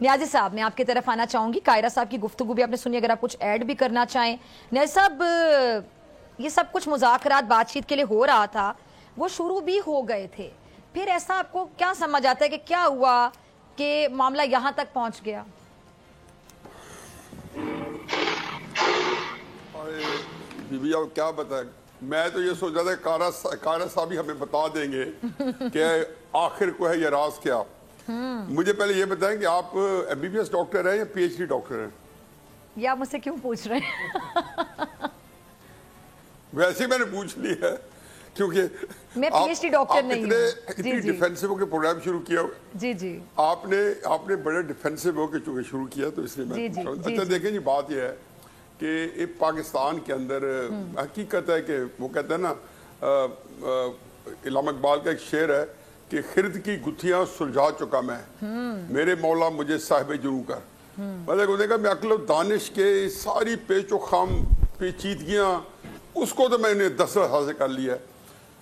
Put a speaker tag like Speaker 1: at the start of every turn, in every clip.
Speaker 1: نیازی صاحب میں آپ کی طرف آنا چاہوں گی. قاہرہ صاحب کی گفتگو بھی آپ نے سنی, اگر آپ کچھ ایڈ بھی کرنا چاہیں. نیازی صاحب, یہ سب کچھ مذاکرات بات چیت کے لیے ہو رہا تھا, وہ شروع بھی ہو گئے تھے, پھر ایسا آپ کو کیا سمجھ آتا ہے کہ کیا ہوا کہ معاملہ یہاں تک پہنچ گیا؟
Speaker 2: بی بی آپ کیا بتائیں, میں تو یہ سوچ رہا تھا قاہرہ صاحب ہی ہمیں بتا دیں گے کہ آخر کو ہے یہ راز کیا. مجھے پہلے یہ بتائیں کہ آپ M B B S doctor ہیں یا پی ایچ ڈی ڈاکٹر ہیں؟
Speaker 1: یہ آپ مجھ سے کیوں پوچھ رہے ہیں؟
Speaker 2: ویسے میں نے پوچھ لی ہے کیونکہ
Speaker 1: میں پی ایچ ڈی ڈاکٹر نہیں ہوں.
Speaker 2: اتنی ڈیفینسو ہو کے پروگرام شروع کیا.
Speaker 1: جی
Speaker 2: آپ نے بڑے ڈیفینسو ہو کے چونکہ شروع کیا تو اس لیے میں پوچھ رہا ہوں. اچھا دیکھیں جی, بات یہ ہے کہ پاکستان کے اندر حقیقت ہے کہ وہ کہتے ہیں نا, علامہ اقبال کا ایک شعر ہے کہ خرد کی گتھیاں سلجھا چکا میں, میرے مولا مجھے صاحب جرو کر. مطلب کہ میں عقل و دانش کے ساری پیچ و خم پیچیدگیاں اس کو تو میں نے دسترس حاصل کر لیا ہے,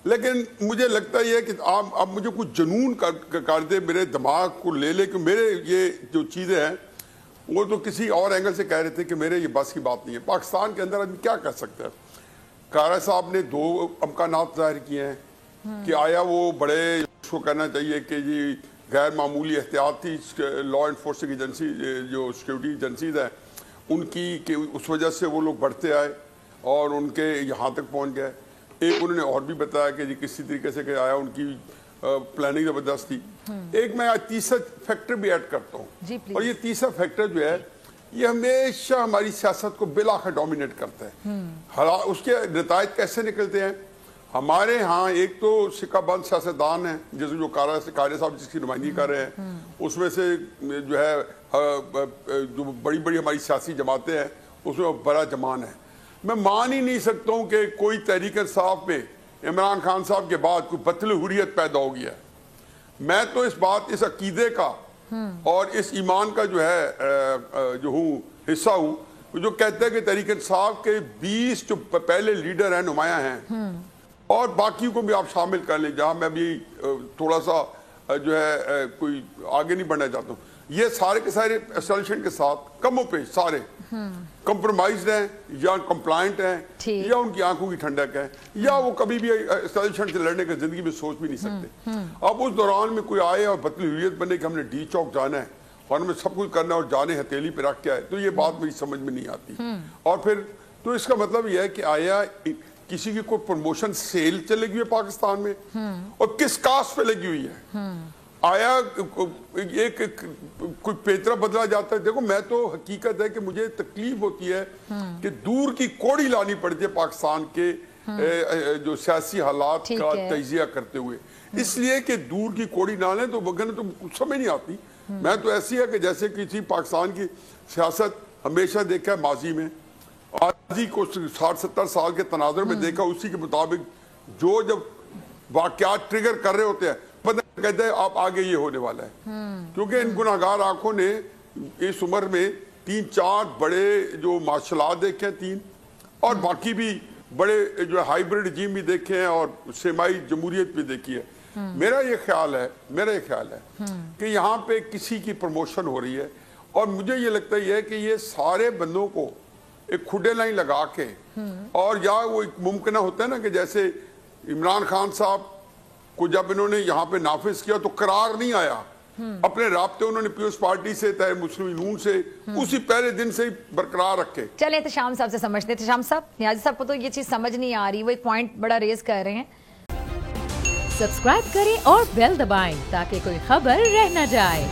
Speaker 2: لیکن مجھے لگتا یہ ہے کہ اب مجھے کچھ جنون کر دے, میرے دماغ کو لے لے کہ میرے یہ جو چیزیں ہیں وہ تو کسی اور اینگل سے کہہ رہے تھے کہ میرے یہ بس کی بات نہیں ہے. پاکستان کے اندر آدمی کیا کر سکتا ہے؟ قاہرہ صاحب نے دو امکانات ظاہر کیے ہیں کہ آیا وہ بڑے اس کو کہنا چاہیے کہ جی غیر معمولی احتیاطی لا انفورسنگ ایجنسی جو سیکیورٹی ایجنسیز ہیں ان کی کہ اس وجہ سے وہ لوگ بڑھتے آئے اور ان کے یہاں تک پہنچ گئے. ایک انہوں نے اور بھی بتایا کہ جی کسی طریقے سے کہ آیا ان کی پلاننگ زبردست تھی. ایک میں تیسرا فیکٹر بھی ایڈ کرتا ہوں, اور یہ تیسرا فیکٹر جو ہے یہ ہمیشہ ہماری سیاست کو بالآخر ڈومینیٹ کرتا ہے. اس کے نتائج کیسے نکلتے ہیں؟ ہمارے ہاں ایک تو سکہ بند سیاستدان ہیں جیسے جو قاہرہ صاحب جس کی نمائندگی کر رہے ہیں, اس میں سے جو ہے جو بڑی بڑی ہماری سیاسی جماعتیں ہیں اس میں بڑا جمان ہے. میں مان ہی نہیں سکتا ہوں کہ کوئی تحریک انصاف میں عمران خان صاحب کے بعد کوئی بطل حریت پیدا ہو گیا ہے. میں تو اس عقیدے کا اور اس ایمان کا جو ہے جو ہوں حصہ ہوں جو کہتا ہے کہ تحریک انصاف کے 20 جو پہلے لیڈر ہیں, نمایاں ہیں, اور باقیوں کو بھی آپ شامل کر لیں, جہاں میں بھی تھوڑا سا جو ہے کوئی آگے نہیں بڑھنا چاہتا ہوں. یہ سارے کے سارے اسٹیبلشمنٹ کے ساتھ کم و پیش سارے کمپرومائزڈ ہیں یا کمپلائنٹ ہیں یا ان کی آنکھوں کی ٹھنڈک ہے یا وہ کبھی بھی اسٹیبلشمنٹ سے لڑنے کا زندگی میں سوچ بھی نہیں سکتے. اب اس دوران میں کوئی آئے اور بطل حریت بنے کہ ہم نے ڈی چوک جانا ہے اور ہمیں سب کچھ کرنا ہے اور جانے ہتھیلی پہ رکھ کے آئے, تو یہ بات میری سمجھ میں نہیں آتی. اور پھر تو اس کا مطلب یہ ہے کہ آیا کسی کی کوئی پروموشن سیل چلے گی ہے پاکستان میں, اور کس کاسٹ پہ لگی ہوئی ہے؟ آیا ایک کوئی پیترا بدلا جاتا ہے؟ دیکھو میں تو حقیقت ہے کہ مجھے تکلیف ہوتی ہے کہ دور کی کوڑی لانی پڑتی ہے پاکستان کے جو سیاسی حالات کا تجزیہ کرتے ہوئے, اس لیے کہ دور کی کوڑی نہ لیں تو وگرنہ تو کچھ سمجھ نہیں آتی. میں تو ایسی ہے کہ جیسے کسی پاکستان کی سیاست ہمیشہ دیکھا ہے ماضی میں, آج کو 60-70 سال کے تناظر میں دیکھا, اسی کے مطابق جو جب واقعات ٹریگر کر رہے ہوتے ہیں پتہ کہتے ہیں آپ آگے یہ ہونے والا ہے. کیونکہ ان گناہگار آنکھوں نے اس عمر میں 3-4 بڑے جو مارشلات دیکھے ہیں, 3 اور باقی بھی بڑے جو ہائیبرڈ رجیم بھی دیکھے ہیں اور سیمائی جمہوریت بھی دیکھی ہے. میرا یہ خیال ہے کہ یہاں پہ کسی کی پروموشن ہو رہی ہے, اور مجھے یہ لگتا ہے کہ یہ سارے بندوں کو ایک کھڈے لائن لگا کے, اور یا وہ ممکنہ ہوتا ہے نا کہ جیسے عمران خان صاحب کو جب انہوں نے یہاں پہ نافذ کیا تو قرار نہیں آیا, اپنے رابطے انہوں نے پیپلز پارٹی سے تحریک مسلم نون سے اسی پہلے دن سے ہی برقرار رکھے. چلیں
Speaker 1: احتشام صاحب سے سمجھتے. احتشام صاحب, نیازی صاحب کو تو یہ چیز سمجھ نہیں آ رہی, وہ ایک پوائنٹ بڑا ریز کر رہے ہیں.
Speaker 3: سبسکرائب کریں اور بیل دبائیں تاکہ کوئی خبر رہ نہ جائے.